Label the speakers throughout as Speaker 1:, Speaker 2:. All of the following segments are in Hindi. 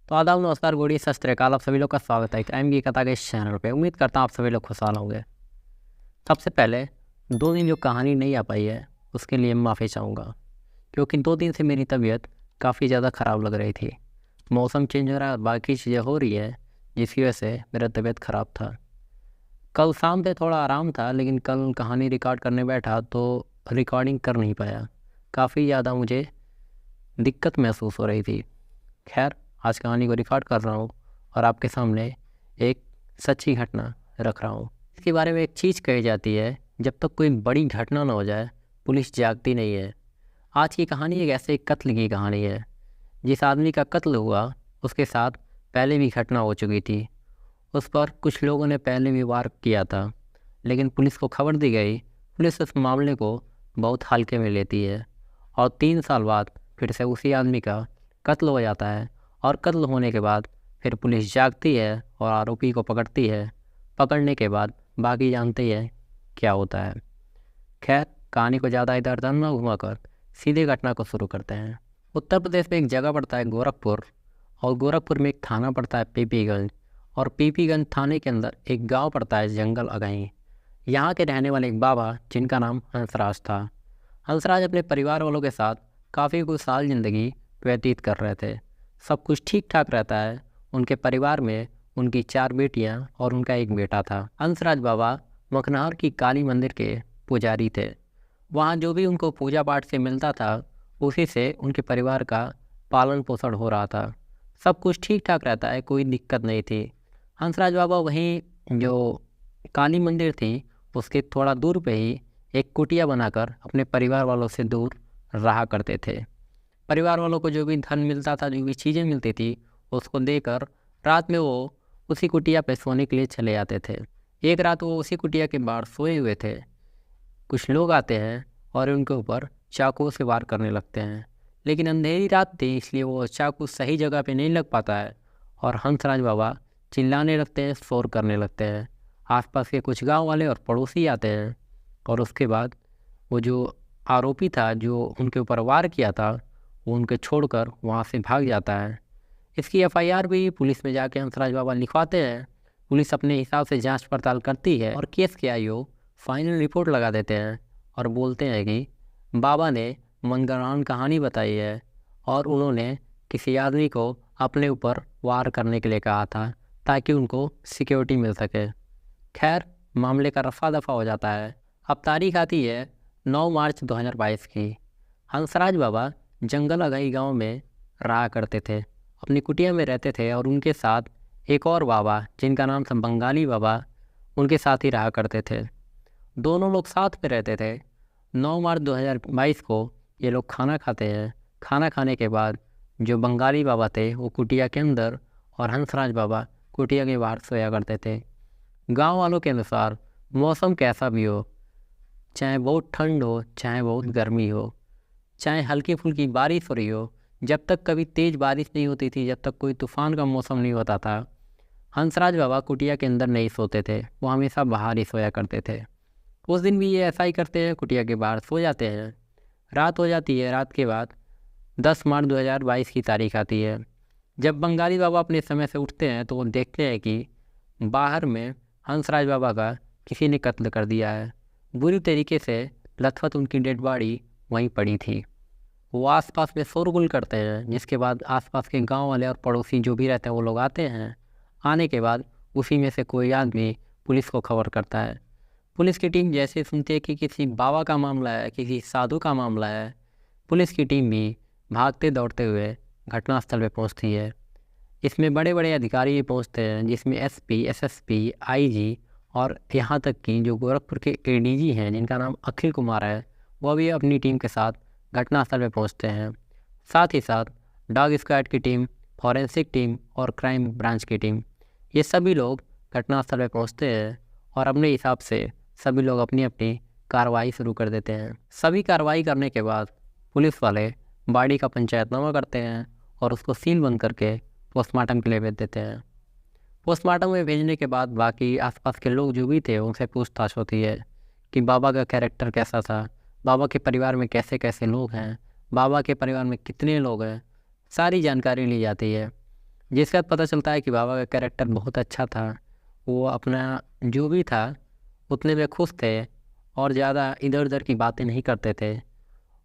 Speaker 1: तो आदाब नमस्कार गोड़ी सत श्री अकाल। आप सभी लोग का स्वागत है क्राइम की कथा के इस चैनल पे। उम्मीद करता हूँ आप सभी लोग खुशहाल होंगे। सबसे पहले 2 दिन जो कहानी नहीं आ पाई है उसके लिए माफ़ी चाहूँगा, क्योंकि 2 दिन से मेरी तबीयत काफ़ी ज़्यादा ख़राब लग रही थी। मौसम चेंज हो रहा है और बाकी चीज़ें हो रही है जिसकी वजह से मेरा तबीयत ख़राब था। कल शाम से थोड़ा आराम था, लेकिन कल कहानी रिकॉर्ड करने बैठा तो रिकॉर्डिंग कर नहीं पाया। काफ़ी ज़्यादा मुझे दिक्कत महसूस हो रही थी। खैर, आज कहानी को रिकॉर्ड कर रहा हूँ और आपके सामने एक सच्ची घटना रख रहा हूँ। इसके बारे में एक चीज़ कही जाती है, जब तक कोई बड़ी घटना ना हो जाए पुलिस जागती नहीं है। आज की कहानी एक ऐसे कत्ल की कहानी है। जिस आदमी का कत्ल हुआ उसके साथ पहले भी घटना हो चुकी थी। उस पर कुछ लोगों ने पहले भी वार किया था, लेकिन पुलिस को खबर दी गई। पुलिस उस मामले को बहुत हल्के में लेती है और 3 साल बाद फिर से उसी आदमी का कत्ल हो जाता है। और कत्ल होने के बाद फिर पुलिस जागती है और आरोपी को पकड़ती है। पकड़ने के बाद बाकी जानते ही है क्या होता है। खैर, कहानी को ज़्यादा इधर उधर न घुमाकर सीधे घटना को शुरू करते हैं। उत्तर प्रदेश में एक जगह पड़ता है गोरखपुर, और गोरखपुर में एक थाना पड़ता है पीपीगंज, और पीपीगंज थाने के अंदर एक गांव पड़ता है जंगल अगाई। यहाँ के रहने वाले एक बाबा जिनका नाम हंसराज था। हंसराज अपने परिवार वालों के साथ काफ़ी खुशहाल ज़िंदगी व्यतीत कर रहे थे। सब कुछ ठीक ठाक रहता है। उनके परिवार में उनकी 4 बेटियां और उनका एक बेटा था। हंसराज बाबा मखनहर की काली मंदिर के पुजारी थे। वहाँ जो भी उनको पूजा पाठ से मिलता था उसी से उनके परिवार का पालन पोषण हो रहा था। सब कुछ ठीक ठाक रहता है, कोई दिक्कत नहीं थी। हंसराज बाबा वहीं जो काली मंदिर थी उसके थोड़ा दूर पे ही एक कुटिया बनाकर अपने परिवार वालों से दूर रहा करते थे। परिवार वालों को जो भी धन मिलता था, जो भी चीज़ें मिलती थी, उसको देकर रात में वो उसी कुटिया पे सोने के लिए चले जाते थे। एक रात वो उसी कुटिया के बाहर सोए हुए थे। कुछ लोग आते हैं और उनके ऊपर चाकू से वार करने लगते हैं, लेकिन अंधेरी रात थी इसलिए वो चाकू सही जगह पे नहीं लग पाता है और हंसराज बाबा चिल्लाने लगते हैं, शोर करने लगते हैं। आसपास के कुछ गांव वाले और पड़ोसी आते हैं और उसके बाद वो जो आरोपी था जो उनके ऊपर वार किया था वो उनके छोड़कर वहाँ से भाग जाता है। इसकी एफआईआर भी पुलिस में जाके हंसराज बाबा लिखवाते हैं। पुलिस अपने हिसाब से जांच पड़ताल करती है और केस के आईओ फाइनल रिपोर्ट लगा देते हैं और बोलते हैं कि बाबा ने मनगढ़ंत कहानी बताई है और उन्होंने किसी आदमी को अपने ऊपर वार करने के लिए कहा था ताकि उनको सिक्योरिटी मिल सके। खैर, मामले का रफा दफा हो जाता है। अब तारीख आती है 9 मार्च 2022 की। हंसराज बाबा जंगल अगाई गांव में रहा करते थे, अपनी कुटिया में रहते थे और उनके साथ एक और बाबा जिनका नाम था बंगाली बाबा, उनके साथ ही रहा करते थे। दोनों लोग साथ में रहते थे। 9 मार्च 2022 को ये लोग खाना खाते हैं। खाना खाने के बाद जो बंगाली बाबा थे वो कुटिया के अंदर और हंसराज बाबा कुटिया के बाहर सोया करते थे। गांव वालों के अनुसार मौसम कैसा भी हो, चाहे बहुत ठंड हो चाहे बहुत गर्मी हो, चाहे हल्की फुल्की बारिश हो रही हो, जब तक कभी तेज़ बारिश नहीं होती थी, जब तक कोई तूफ़ान का मौसम नहीं होता था, हंसराज बाबा कुटिया के अंदर नहीं सोते थे। वो हमेशा बाहर ही सोया करते थे। उस दिन भी ये ऐसा ही करते हैं, कुटिया के बाहर सो जाते हैं। रात हो जाती है। रात के बाद 10 मार्च 2022 की तारीख आती है। जब बंगाली बाबा अपने समय से उठते हैं तो वो देखते हैं कि बाहर में हंसराज बाबा का किसी ने कत्ल कर दिया है। बुरी तरीके से लथपथ उनकी डेड बॉडी वहीं पड़ी थी। वो आसपास में शोरगुल करते हैं, जिसके बाद आसपास के गांव वाले और पड़ोसी जो भी रहते हैं वो लोग आते हैं। आने के बाद उसी में से कोई आदमी पुलिस को खबर करता है। पुलिस की टीम जैसे सुनती है कि किसी बाबा का मामला है, किसी साधु का मामला है, पुलिस की टीम भी भागते दौड़ते हुए घटनास्थल पर पहुंचती है। इसमें बड़े बड़े अधिकारी भी पहुंचते हैं, जिसमें एसपी, एसएसपी, आईजी और यहाँ तक कि जो गोरखपुर के एडीजी हैं जिनका नाम अखिल कुमार है, वह भी अपनी टीम के साथ घटनास्थल पर पहुंचते हैं। साथ ही साथ डॉग स्क्वाड की टीम, फॉरेंसिक टीम और क्राइम ब्रांच की टीम, ये सभी लोग घटनास्थल पर पहुंचते हैं और अपने हिसाब से सभी लोग अपनी अपनी कार्रवाई शुरू कर देते हैं। सभी कार्रवाई करने के बाद पुलिस वाले बॉडी का पंचायतनामा करते हैं और उसको सील बंद करके पोस्टमार्टम के लिए भेज देते हैं। पोस्टमार्टम में भेजने के बाद बाकी आसपास के लोग जो भी थे उनसे पूछताछ होती है कि बाबा का कैरेक्टर कैसा था, बाबा के परिवार में कैसे कैसे लोग हैं, बाबा के परिवार में कितने लोग हैं, सारी जानकारी ली जाती है। जिसके बाद पता चलता है कि बाबा का कैरेक्टर बहुत अच्छा था। वो अपना जो भी था उतने में खुश थे और ज़्यादा इधर उधर की बातें नहीं करते थे।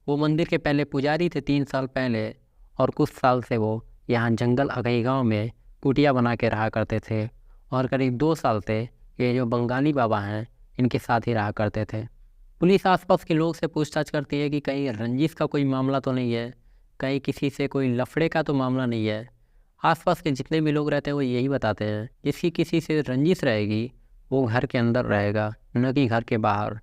Speaker 1: वो मंदिर के पहले पुजारी थे 3 साल पहले, और कुछ साल से वो यहाँ जंगल अगई गांव में कुटिया बना के रहा करते थे, और करीब 2 साल से ये जो बंगाली बाबा हैं इनके साथ ही रहा करते थे। पुलिस आसपास के लोग से पूछताछ करती है कि कहीं रंजिश का कोई मामला तो नहीं है, कहीं किसी से कोई लफड़े का तो मामला नहीं है। आसपास के जितने भी लोग रहते हैं वो यही बताते हैं, जिसकी किसी से रंजिश रहेगी वो घर के अंदर रहेगा, न कि घर के बाहर।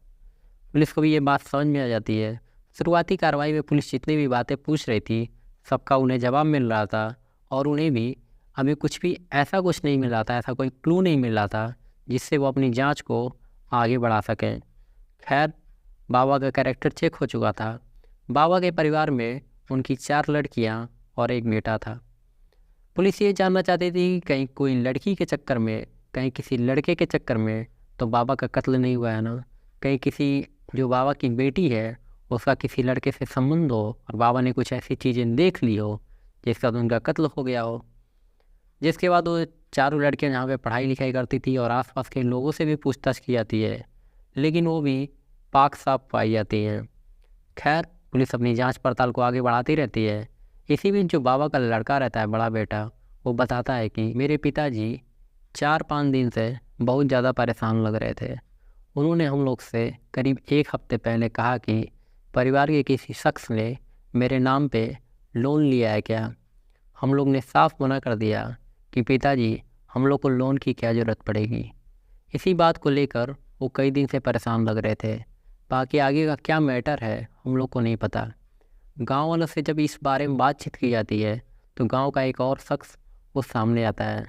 Speaker 1: पुलिस को भी ये बात समझ में आ जाती है। शुरुआती कार्रवाई में पुलिस जितनी भी बातें पूछ रही थी सबका उन्हें जवाब मिल रहा था, और उन्हें भी अभी कुछ भी ऐसा कुछ नहीं मिल रहा था, ऐसा कोई क्लू नहीं मिल रहा था जिससे वो अपनी जांच को आगे बढ़ा सकें। खैर, बाबा का कैरेक्टर चेक हो चुका था। बाबा के परिवार में उनकी 4 लड़कियां और एक बेटा था। पुलिस ये जानना चाहती थी कि कहीं कोई लड़की के चक्कर में, कहीं किसी लड़के के चक्कर में तो बाबा का कत्ल नहीं हुआ है ना, कहीं किसी जो बाबा की बेटी है उसका किसी लड़के से संबंध हो और बाबा ने कुछ ऐसी चीज़ें देख ली हो जिसका उनका कत्ल हो गया हो। जिसके बाद वो चारों लड़कियां जहाँ पे पढ़ाई लिखाई करती थी और आसपास के लोगों से भी पूछताछ की जाती है, लेकिन वो भी पाक साफ पाई जाती हैं। खैर, पुलिस अपनी जांच पड़ताल को आगे बढ़ाती रहती है। इसी बीच जो बाबा का लड़का रहता है, बड़ा बेटा, वो बताता है कि मेरे पिताजी 4-5 दिन से बहुत ज़्यादा परेशान लग रहे थे। उन्होंने हम लोग से करीब 1 हफ्ते पहले कहा कि परिवार के किसी शख्स ने मेरे नाम पे लोन लिया है क्या। हम लोग ने साफ मना कर दिया कि पिताजी, हम लोग को लोन की क्या ज़रूरत पड़ेगी। इसी बात को लेकर वो कई दिन से परेशान लग रहे थे। बाकी आगे का क्या मैटर है हम लोग को नहीं पता। गांव वालों से जब इस बारे में बातचीत की जाती है तो गांव का एक और शख्स वो सामने आता है।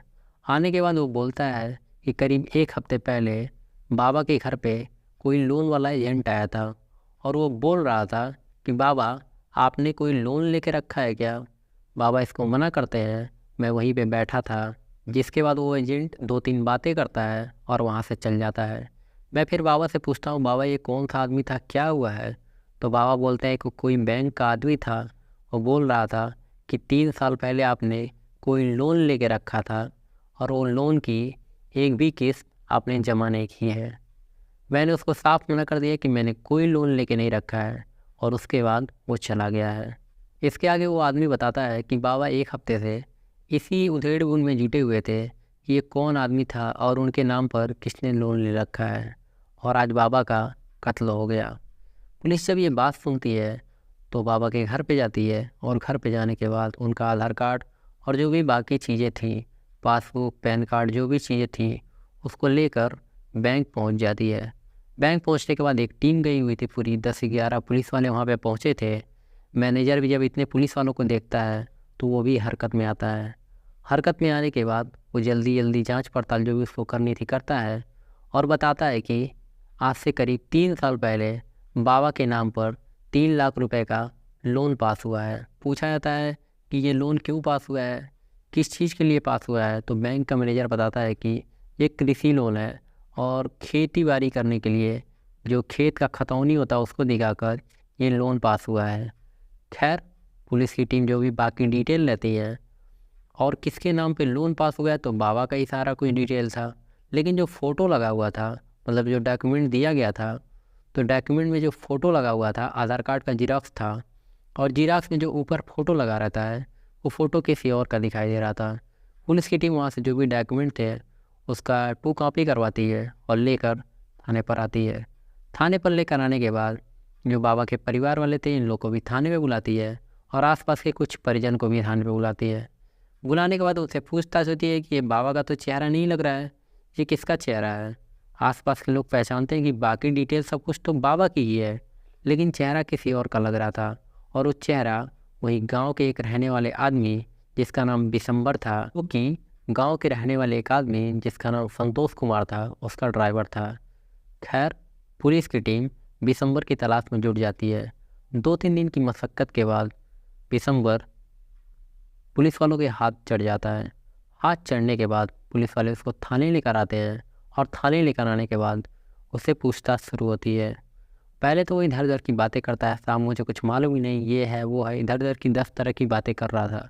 Speaker 1: आने के बाद वो बोलता है कि करीब 1 हफ्ते पहले बाबा के घर पे कोई लोन वाला एजेंट आया था, और वो बोल रहा था कि बाबा, आपने कोई लोन लेके रखा है क्या। बाबा इसको मना करते हैं। मैं वहीं पे बैठा था। जिसके बाद वो एजेंट 2-3 बातें करता है और वहाँ से चल जाता है। मैं फिर बाबा से पूछता हूँ, बाबा ये कौन सा आदमी था, क्या हुआ है। तो बाबा बोलते हैं कि कोई बैंक का आदमी था, वो बोल रहा था कि 3 साल पहले आपने कोई लोन लेके रखा था और वो लोन की एक भी किस्त आपने जमा नहीं की है। मैंने उसको साफ मना कर दिया कि मैंने कोई लोन लेके नहीं रखा है, और उसके बाद वो चला गया है। इसके आगे वो आदमी बताता है कि बाबा 1 हफ्ते से इसी उधेड़-बुन में जुटे हुए थे कि ये कौन आदमी था और उनके नाम पर किसने लोन ले रखा है, और आज बाबा का कत्ल हो गया। पुलिस जब ये बात सुनती है तो बाबा के घर पे जाती है, और घर पे जाने के बाद उनका आधार कार्ड और जो भी बाकी चीज़ें थी, पासबुक, पैन कार्ड, जो भी चीज़ें थी, उसको लेकर बैंक पहुंच जाती है। बैंक पहुंचने के बाद एक टीम गई हुई थी, पूरी 10-11 पुलिस वाले वहां पे पहुंचे थे। मैनेजर भी जब इतने पुलिस वालों को देखता है तो वो भी हरकत में आता है। हरकत में आने के बाद वो जल्दी जल्दी जांच पड़ताल जो भी उसको करनी थी करता है, और बताता है कि आज से करीब 3 साल पहले बाबा के नाम पर 3 लाख रुपए का लोन पास हुआ है। पूछा जाता है कि ये लोन क्यों पास हुआ है, किस चीज़ के लिए पास हुआ है, तो बैंक का मैनेजर बताता है कि ये कृषि लोन है, और खेती बाड़ी करने के लिए जो खेत का खतौनी होता है उसको दिखाकर ये लोन पास हुआ है। खैर, पुलिस की टीम जो भी बाकी डिटेल लेती है, और किसके नाम पे लोन पास हुआ है तो बाबा का ही सारा कुछ डिटेल था, लेकिन जो फ़ोटो लगा हुआ था, मतलब जो डॉक्यूमेंट दिया गया था, तो डॉक्यूमेंट में जो फ़ोटो लगा हुआ था आधार कार्ड का जीरोक्स था, और जीरोक्स में जो ऊपर फ़ोटो लगा रहता है वो फ़ोटो किसी और का दिखाई दे रहा था। पुलिस की टीम वहाँ से जो भी डॉक्यूमेंट थे उसका 2 कॉपी करवाती है और लेकर थाने पर आती है। थाने पर लेकर आने के बाद जो बाबा के परिवार वाले थे इन लोग को भी थाने में बुलाती है, और आसपास के कुछ परिजन को भी थाने पे बुलाती है। बुलाने के बाद उससे पूछताछ होती है कि ये बाबा का तो चेहरा नहीं लग रहा है, ये किसका चेहरा है। आसपास के लोग पहचानते हैं कि बाकी डिटेल सब कुछ तो बाबा की ही है, लेकिन चेहरा किसी और का लग रहा था, और वो चेहरा वही गांव के एक रहने वाले आदमी जिसका नाम बिशंबर था, वो कि गांव के रहने वाले एक आदमी जिसका नाम संतोष कुमार था, उसका ड्राइवर था। खैर, पुलिस की टीम बिशंबर की तलाश में जुट जाती है। 2-3 दिन की मशक्क़त के बाद बिशंबर पुलिस वालों के हाथ चढ़ जाता है। हाथ चढ़ने के बाद पुलिस वाले उसको थाने लेकर आते हैं, और थाने लेकर आने के बाद उससे पूछताछ शुरू होती है। पहले तो वो इधर उधर की बातें करता है, साहब मुझे कुछ मालूम ही नहीं, ये है वो है, इधर उधर की 10 तरह की बातें कर रहा था।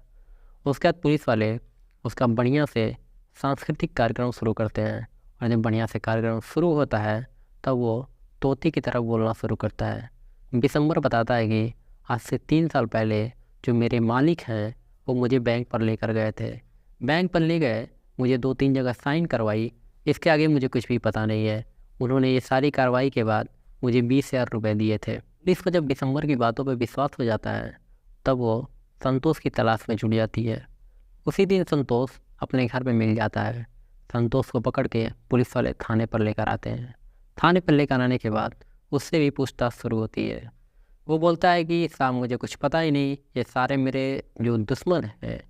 Speaker 1: उसके बाद पुलिस वाले उसका बढ़िया से सांस्कृतिक कार्यक्रम शुरू करते हैं। और जब बढ़िया से कार्यक्रम शुरू होता है तब वो तोते की तरह बोलना शुरू करता है। दिसंबर बताता है कि आज से 3 साल पहले जो मेरे मालिक हैं वो मुझे बैंक पर लेकर गए थे। बैंक पर ले गए, मुझे 2-3 जगह साइन करवाई, इसके आगे मुझे कुछ भी पता नहीं है। उन्होंने ये सारी कार्रवाई के बाद मुझे 20,000 रुपये दिए थे। पुलिस को जब दिसंबर की बातों पर विश्वास हो जाता है तब वो संतोष की तलाश में जुट जाती है। उसी दिन संतोष अपने घर में मिल जाता है। संतोष को पकड़ के पुलिस वाले थाने पर लेकर आते हैं। थाने पर लेकर आने के बाद उससे भी पूछताछ शुरू होती है। वो बोलता है कि साहब मुझे कुछ पता ही नहीं, ये सारे मेरे जो दुश्मन हैं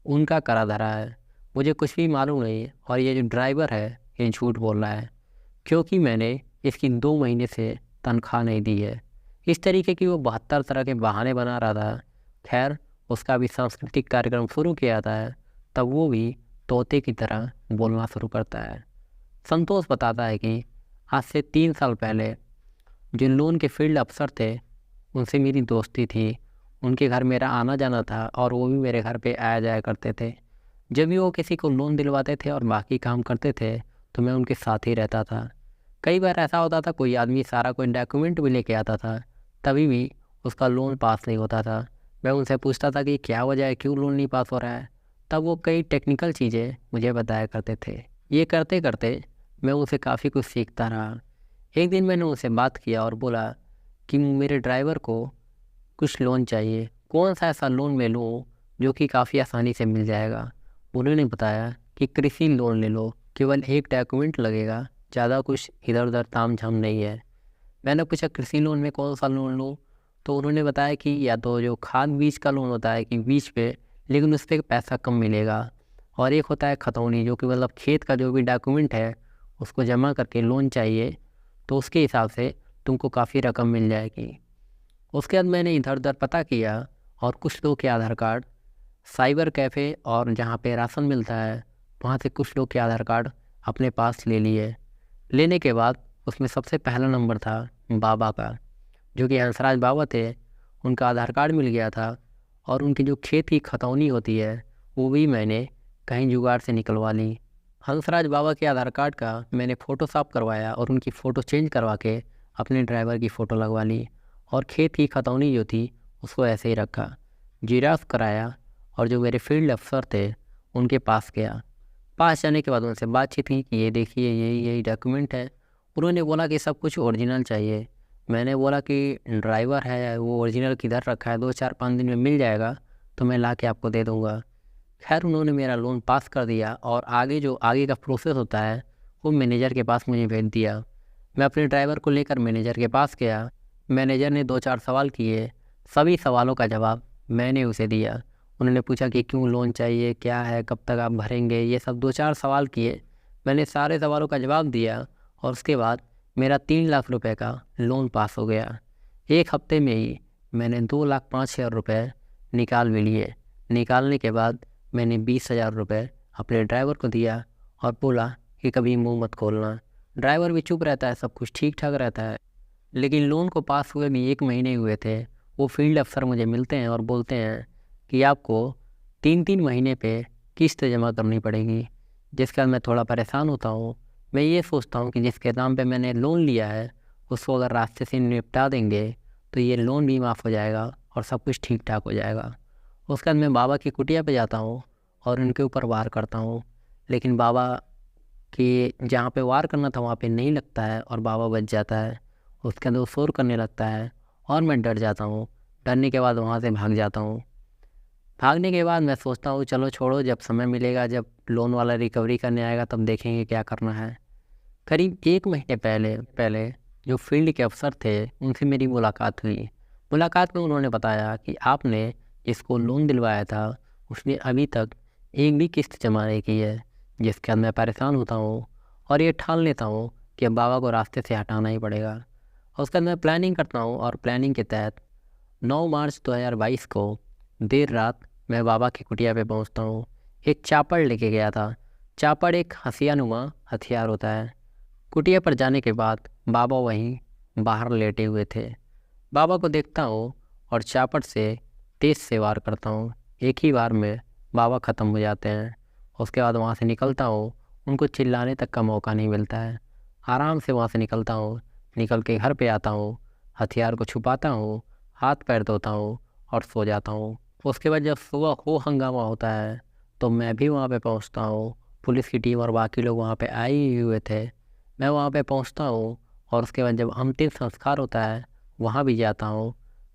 Speaker 1: उनका करा धरा है, मुझे कुछ भी मालूम नहीं। और ये जो ड्राइवर है ये झूठ बोल रहा है क्योंकि मैंने इसकी 2 महीने से तनख्वाह नहीं दी है। इस तरीके की वो 72 तरह के बहाने बना रहा था। खैर, उसका भी सांस्कृतिक कार्यक्रम शुरू किया जाता है, तब वो भी तोते की तरह बोलना शुरू करता है। संतोष बताता है कि आज से 3 साल पहले जिन लोन के फील्ड अफसर थे उनसे मेरी दोस्ती थी। उनके घर मेरा आना जाना था और वो भी मेरे घर पे आया जाया करते थे। जब भी वो किसी को लोन दिलवाते थे और बाकी काम करते थे तो मैं उनके साथ ही रहता था। कई बार ऐसा होता था कोई आदमी सारा कोई डॉक्यूमेंट भी लेके आता था, तभी भी उसका लोन पास नहीं होता था। मैं उनसे पूछता था कि क्या वजह है, क्यों लोन नहीं पास हो रहा है। तब वो कई टेक्निकल चीज़ें मुझे बताया करते थे। ये करते करते मैं उनसे काफ़ी कुछ सीखता रहा। एक दिन मैंने उनसे बात किया और बोला कि मेरे ड्राइवर को कुछ लोन चाहिए, कौन सा ऐसा लोन मैं लूँ जो कि काफ़ी आसानी से मिल जाएगा। उन्होंने बताया कि कृषि लोन ले लो, केवल एक डॉक्यूमेंट लगेगा, ज़्यादा कुछ इधर उधर ताम झाम नहीं है। मैंने पूछा कृषि लोन में कौन सा लोन लूँ, तो उन्होंने बताया कि या तो जो खाद बीज का लोन होता है कि बीज पे, लेकिन उस पर पैसा कम मिलेगा, और एक होता है खतौनी जो कि मतलब खेत का जो भी डॉक्यूमेंट है उसको जमा करके लोन चाहिए तो उसके हिसाब से तुमको काफ़ी रकम मिल जाएगी। उसके बाद मैंने इधर उधर पता किया और कुछ लोग के आधार कार्ड साइबर कैफ़े और जहाँ पे राशन मिलता है वहाँ से कुछ लोग के आधार कार्ड अपने पास ले लिए। लेने के बाद उसमें सबसे पहला नंबर था बाबा का, जो कि हंसराज बाबा थे। उनका आधार कार्ड मिल गया था और उनकी जो खेत की खतौनी होती है वो भी मैंने कहीं जुगाड़ से निकलवा ली। हंसराज बाबा के आधार कार्ड का मैंने फ़ोटोशॉप करवाया और उनकी फ़ोटो चेंज करवा के अपने ड्राइवर की फ़ोटो लगवा ली, और खेत की खतौनी जो थी उसको ऐसे ही रखा। जिराफ कराया और जो मेरे फील्ड अफसर थे उनके पास गया। पास जाने के बाद उनसे बातचीत की कि ये देखिए यही डॉक्यूमेंट है। उन्होंने बोला कि सब कुछ ओरिजिनल चाहिए। मैंने बोला कि ड्राइवर है वो ओरिजिनल किधर रखा है, 2-4-5 दिन में मिल जाएगा तो मैं ला के आपको दे दूँगा। खैर, उन्होंने मेरा लोन पास कर दिया और आगे का प्रोसेस होता है वो मैनेजर के पास मुझे भेज दिया। मैं अपने ड्राइवर को लेकर मैनेजर के पास गया। मैनेजर ने 2-4 सवाल किए, सभी सवालों का जवाब मैंने उसे दिया। उन्होंने पूछा कि क्यों लोन चाहिए, क्या है, कब तक आप भरेंगे, ये सब 2-4 सवाल किए। मैंने सारे सवालों का जवाब दिया और उसके बाद मेरा 3 लाख रुपए का लोन पास हो गया। 1 हफ्ते में ही मैंने 2,05,000 रुपये निकाल भी लिए। निकालने के बाद मैंने 20,000 रुपये अपने ड्राइवर को दिया और बोला कि कभी मुंह मत खोलना। ड्राइवर भी चुप रहता है, सब कुछ ठीक ठाक रहता है। लेकिन लोन को पास हुए भी 1 महीने हुए थे। वो फील्ड अफसर मुझे मिलते हैं और बोलते हैं कि आपको 3-3 महीने पे किस्त जमा करनी पड़ेगी। जिसके बाद मैं थोड़ा परेशान होता हूँ। मैं ये सोचता हूँ कि जिसके नाम पे मैंने लोन लिया है उसको अगर रास्ते से निपटा देंगे तो ये लोन भी माफ़ हो जाएगा और सब कुछ ठीक ठाक हो जाएगा। उसके बाद मैं बाबा की कुटिया पे जाता हूँ और उनके ऊपर वार करता हूँ, लेकिन बाबा कि जहाँ पे वार करना था वहाँ पे नहीं लगता है और बाबा बच जाता है। उसके अंदर वो शोर करने लगता है और मैं डर जाता हूँ। डरने के बाद वहाँ से भाग जाता हूँ। भागने के बाद मैं सोचता हूँ चलो छोड़ो, जब समय मिलेगा, जब लोन वाला रिकवरी करने आएगा तब देखेंगे क्या करना है। करीब 1 महीने पहले जो फील्ड के अफसर थे उनसे मेरी मुलाकात हुई। मुलाकात में उन्होंने बताया कि आपने जिसको लोन दिलवाया था उसने अभी तक एक भी किस्त जमा नहीं की है। जिसके बाद मैं परेशान होता हूँ और ये ठान लेता हूँ कि अब बाबा को रास्ते से हटाना ही पड़ेगा। और उसके बाद मैं प्लानिंग करता हूँ और प्लानिंग के तहत 9 मार्च 2022 को देर रात मैं बाबा की कुटिया पे पहुँचता हूँ। एक चापड़ लेके गया था। चापड़ एक हथियानुमा हथियार होता है। कुटिया पर जाने के बाद बाबा वहीं बाहर लेटे हुए थे। बाबा को देखता हूँ और चापड़ से तेज से वार करता हूँ। एक ही बार में बाबा ख़त्म हो जाते हैं। उसके बाद वहाँ से निकलता हूँ, उनको चिल्लाने तक का मौका नहीं मिलता है। आराम से वहाँ से निकलता हूँ, निकल के घर पे आता हूँ, हथियार को छुपाता हूँ, हाथ पैर धोता हूँ और सो जाता हूँ। उसके बाद जब सुबह हो हंगामा होता है तो मैं भी वहाँ पे पहुँचता हूँ। पुलिस की टीम और बाकी लोग वहाँ पे आए ही हुए थे। मैं वहाँ पे पहुँचता हूँ और उसके बाद जब अंतिम संस्कार होता है वहाँ भी जाता हूँ।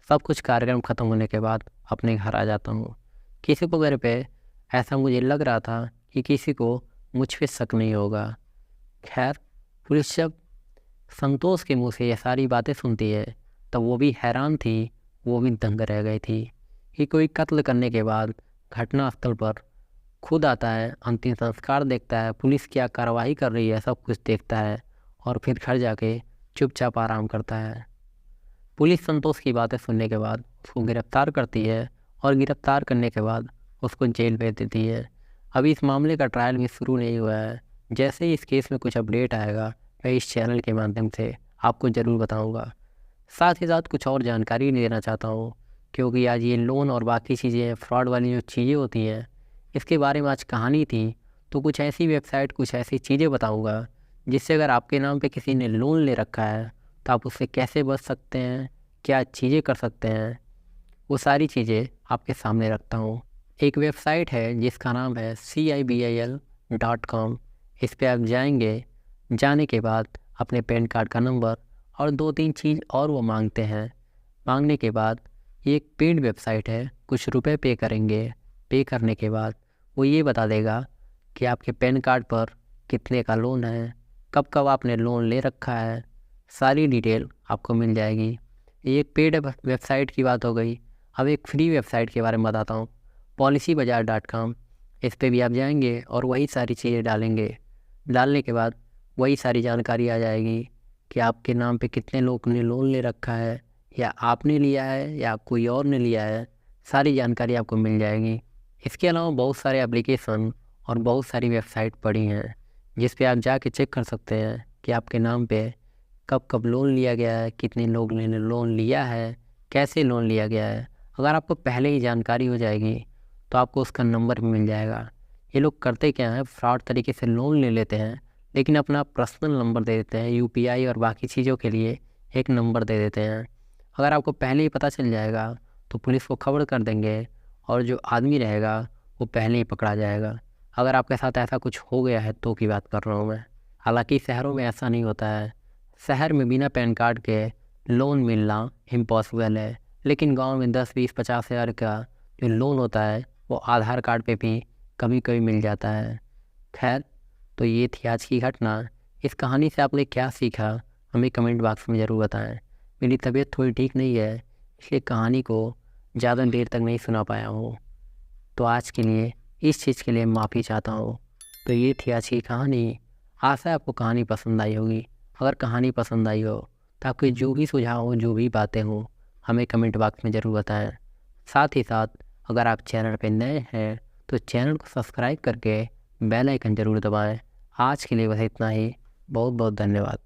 Speaker 1: सब कुछ कार्यक्रम ख़त्म होने के बाद अपने घर आ जाता हूँ। किसी को मेरे पे ऐसा मुझे लग रहा था कि किसी को मुझ पे शक नहीं होगा। खैर, पुलिस जब संतोष के मुंह से ये सारी बातें सुनती है तब वो भी हैरान थी, वो भी दंग रह गई थी कि कोई कत्ल करने के बाद घटनास्थल पर खुद आता है, अंतिम संस्कार देखता है, पुलिस क्या कार्रवाई कर रही है सब कुछ देखता है और फिर घर जाके चुपचाप आराम करता है। पुलिस संतोष की बातें सुनने के बाद उसको गिरफ्तार करती है और गिरफ्तार करने के बाद उसको जेल भेज देती है। अभी इस मामले का ट्रायल भी शुरू नहीं हुआ है। जैसे ही इस केस में कुछ अपडेट आएगा मैं इस चैनल के माध्यम से आपको ज़रूर बताऊंगा। साथ ही साथ कुछ और जानकारी देना चाहता हूँ, क्योंकि आज ये लोन और बाकी चीज़ें, फ्रॉड वाली जो चीज़ें होती हैं, इसके बारे में आज कहानी थी। तो कुछ ऐसी वेबसाइट, कुछ ऐसी चीज़ें बताऊँगा जिससे अगर आपके नाम पे किसी ने लोन ले रखा है तो आप उससे कैसे बच सकते हैं, क्या चीज़ें कर सकते हैं, वो सारी चीज़ें आपके सामने रखता हूँ। एक वेबसाइट है जिसका नाम है CIBIL.com। इस पे आप जाएंगे, जाने के बाद अपने पैन कार्ड का नंबर और 2-3 चीज़ और वो मांगते हैं। मांगने के बाद ये एक पेड वेबसाइट है, कुछ रुपए पे करेंगे। पे करने के बाद वो ये बता देगा कि आपके पैन कार्ड पर कितने का लोन है, कब कब आपने लोन ले रखा है, सारी डिटेल आपको मिल जाएगी। ये एक पेड वेबसाइट की बात हो गई। अब एक फ्री वेबसाइट के बारे में बताता हूँ, policybazaar.com। इस पे भी आप जाएंगे और वही सारी चीज़ें डालेंगे। डालने के बाद वही सारी जानकारी आ जाएगी कि आपके नाम पे कितने लोग ने लोन ले रखा है, या आपने लिया है या कोई और ने लिया है, सारी जानकारी आपको मिल जाएगी। इसके अलावा बहुत सारे एप्लीकेशन और बहुत सारी वेबसाइट पड़ी हैं जिस पे आप जाके चेक कर सकते हैं कि आपके नाम पे कब कब लोन लिया गया है, कितने लोग ने लोन लिया है, कैसे लोन लिया गया है। अगर आपको पहले ही जानकारी हो जाएगी तो आपको उसका नंबर भी मिल जाएगा। ये लोग करते क्या हैं, फ्रॉड तरीके से लोन ले लेते हैं लेकिन अपना पर्सनल नंबर दे देते हैं, UPI और बाकी चीज़ों के लिए एक नंबर दे देते हैं। अगर आपको पहले ही पता चल जाएगा तो पुलिस को खबर कर देंगे और जो आदमी रहेगा वो पहले ही पकड़ा जाएगा। अगर आपके साथ ऐसा कुछ हो गया है तो की बात कर रहा हूँ मैं। हालांकि शहरों में ऐसा नहीं होता है। शहर में बिना पैन कार्ड के लोन मिलना इम्पॉसिबल है, लेकिन गांव में 10-20-50 हज़ार का जो लोन होता है वो आधार कार्ड पे भी कभी कभी मिल जाता है। खैर, तो ये थी आज की घटना। इस कहानी से आपने क्या सीखा हमें कमेंट बॉक्स में ज़रूर बताएं। मेरी तबीयत थोड़ी ठीक नहीं है, इसलिए कहानी को ज़्यादा देर तक नहीं सुना पाया हूँ, तो आज के लिए इस चीज़ के लिए माफ़ी चाहता हूँ। तो ये थी आज की कहानी। आशा है आपको कहानी पसंद आई होगी। अगर कहानी पसंद आई हो तो आपके जो भी सुझाव हो, जो भी बातें हों, हमें कमेंट बॉक्स में ज़रूर बताएं। साथ ही साथ अगर आप चैनल पर नए हैं तो चैनल को सब्सक्राइब करके बेल आइकन ज़रूर दबाएं। आज के लिए बस इतना ही। बहुत बहुत धन्यवाद।